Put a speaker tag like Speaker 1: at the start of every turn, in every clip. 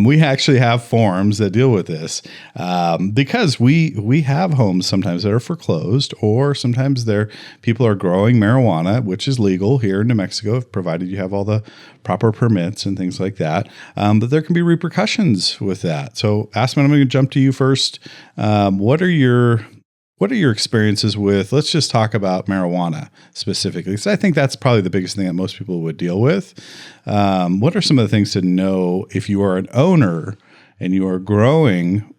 Speaker 1: We actually have forms that deal with this because we have homes sometimes that are foreclosed, or sometimes people are growing marijuana, which is legal here in New Mexico, provided you have all the proper permits and things like that. But there can be repercussions with that. So, Aspen, I'm going to jump to you first. What are your experiences with, let's just talk about marijuana specifically, because I think that's probably the biggest thing that most people would deal with. What are some of the things to know if you are an owner and you are growing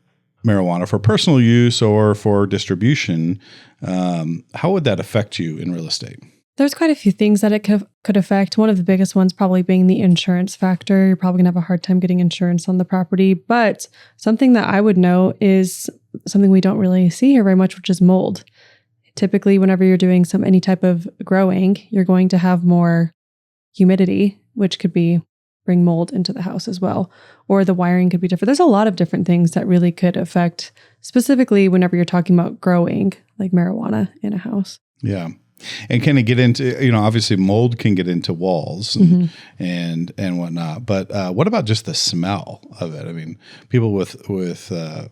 Speaker 1: marijuana for personal use or for distribution? How would that affect you in real estate?
Speaker 2: There's quite a few things that it could affect. One of the biggest ones probably being the insurance factor. You're probably going to have a hard time getting insurance on the property. But something that I would know is something we don't really see here very much, which is mold. Typically, whenever you're doing any type of growing, you're going to have more humidity, which could bring mold into the house as well. Or the wiring could be different. There's a lot of different things that really could affect, specifically whenever you're talking about growing like marijuana in a house.
Speaker 1: Yeah. And can it get into, obviously mold can get into walls and whatnot, but what about just the smell of it? I mean, people with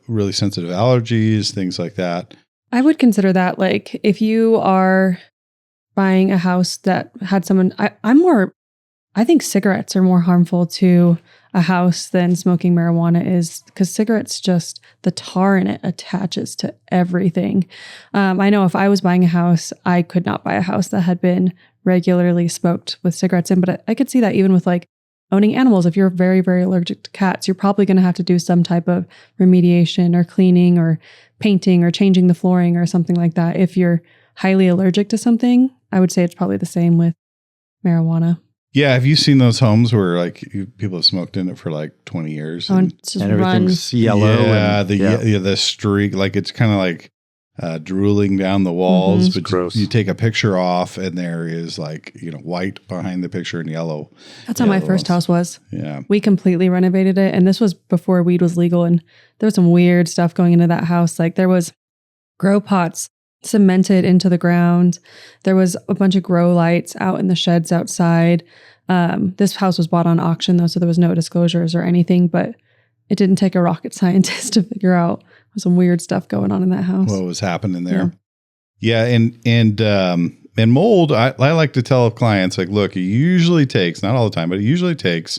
Speaker 1: really sensitive allergies, things like that.
Speaker 2: I would consider that, like, if you are buying a house that had I think cigarettes are more harmful to a house than smoking marijuana is, because cigarettes, just the tar in it attaches to everything. I know if I was buying a house, I could not buy a house that had been regularly smoked with cigarettes in, but I could see that even with like owning animals. If you're very, very allergic to cats, you're probably going to have to do some type of remediation or cleaning or painting or changing the flooring or something like that. If you're highly allergic to something, I would say it's probably the same with marijuana.
Speaker 1: Yeah, have you seen those homes where like people have smoked in it for like 20 years
Speaker 2: and
Speaker 3: everything's yellow?
Speaker 1: Yeah, the streak, like it's kind of like drooling down the walls. But
Speaker 3: gross.
Speaker 1: You take a picture off, and there is like white behind the picture and yellow.
Speaker 2: That's how my first house was.
Speaker 1: Yeah,
Speaker 2: we completely renovated it, and this was before weed was legal. And there was some weird stuff going into that house. Like there was grow pots cemented into the ground. There was a bunch of grow lights out in the sheds outside. This house was bought on auction though, so there was no disclosures or anything, but it didn't take a rocket scientist to figure out some weird stuff going on in that house.
Speaker 1: What was happening there? Yeah. And mold, I like to tell clients, like, look, it usually takes, not all the time, but it usually takes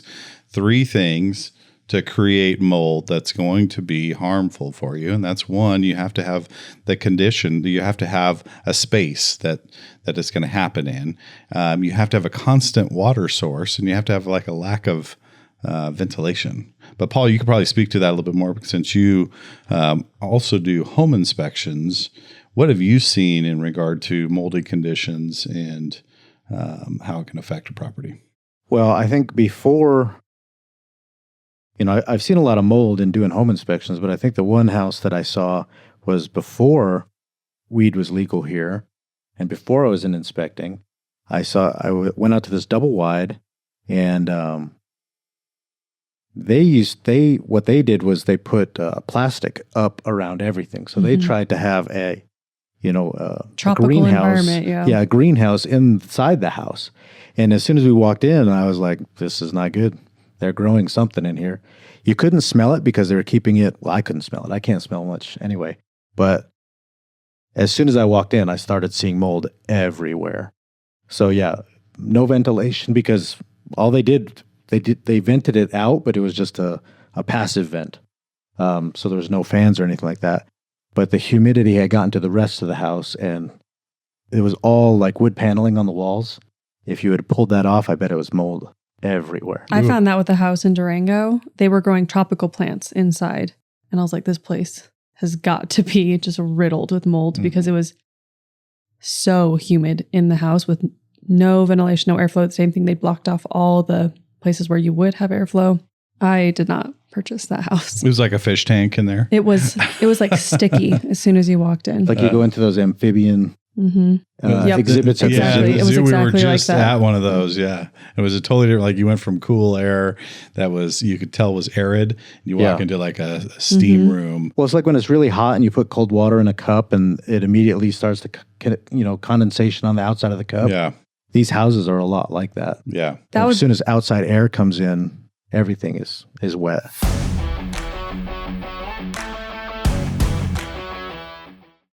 Speaker 1: 3 things to create mold that's going to be harmful for you. And that's one, you have to have the condition, you have to have a space that it's going to happen in. You have to have a constant water source, and you have to have like a lack of ventilation. But Paul, you could probably speak to that a little bit more since you also do home inspections. What have you seen in regard to moldy conditions and how it can affect a property?
Speaker 3: Well, I think before, I've seen a lot of mold in doing home inspections, but I think the one house that I saw was before weed was legal here, and before I was in inspecting, I went out to this double wide, and what they did was they put plastic up around everything. So they tried to have a
Speaker 2: tropical
Speaker 3: greenhouse,
Speaker 2: environment,
Speaker 3: a greenhouse inside the house. And as soon as we walked in, I was like, this is not good. They're growing something in here. You couldn't smell it because they were keeping it. Well, I couldn't smell it. I can't smell much anyway. But as soon as I walked in, I started seeing mold everywhere. So yeah, no ventilation, because all they vented it out, but it was just a passive vent. So there was no fans or anything like that. But the humidity had gotten to the rest of the house, and it was all like wood paneling on the walls. If you had pulled that off, I bet it was mold everywhere.
Speaker 2: I found that with the house in Durango. They were growing tropical plants inside. And I was like, this place has got to be just riddled with mold because it was so humid in the house with no ventilation, no airflow. The same thing, they blocked off all the places where you would have airflow. I did not purchase that house.
Speaker 1: It was like a fish tank in there.
Speaker 2: It was like sticky as soon as you walked in.
Speaker 3: Like you go into those amphibian exhibits at
Speaker 2: exactly.
Speaker 3: the
Speaker 2: It was
Speaker 1: we
Speaker 2: exactly
Speaker 1: were just
Speaker 2: like that.
Speaker 1: at one of those. Yeah, it was a totally different. Like you went from cool air that was you could tell was arid. And you walk into like a steam room.
Speaker 3: Well, it's like when it's really hot and you put cold water in a cup and it immediately starts to condensation on the outside of the cup.
Speaker 1: Yeah,
Speaker 3: These houses are a lot like that.
Speaker 1: yeah.
Speaker 2: That
Speaker 3: As
Speaker 2: was
Speaker 3: soon as outside air comes in, Everything is wet.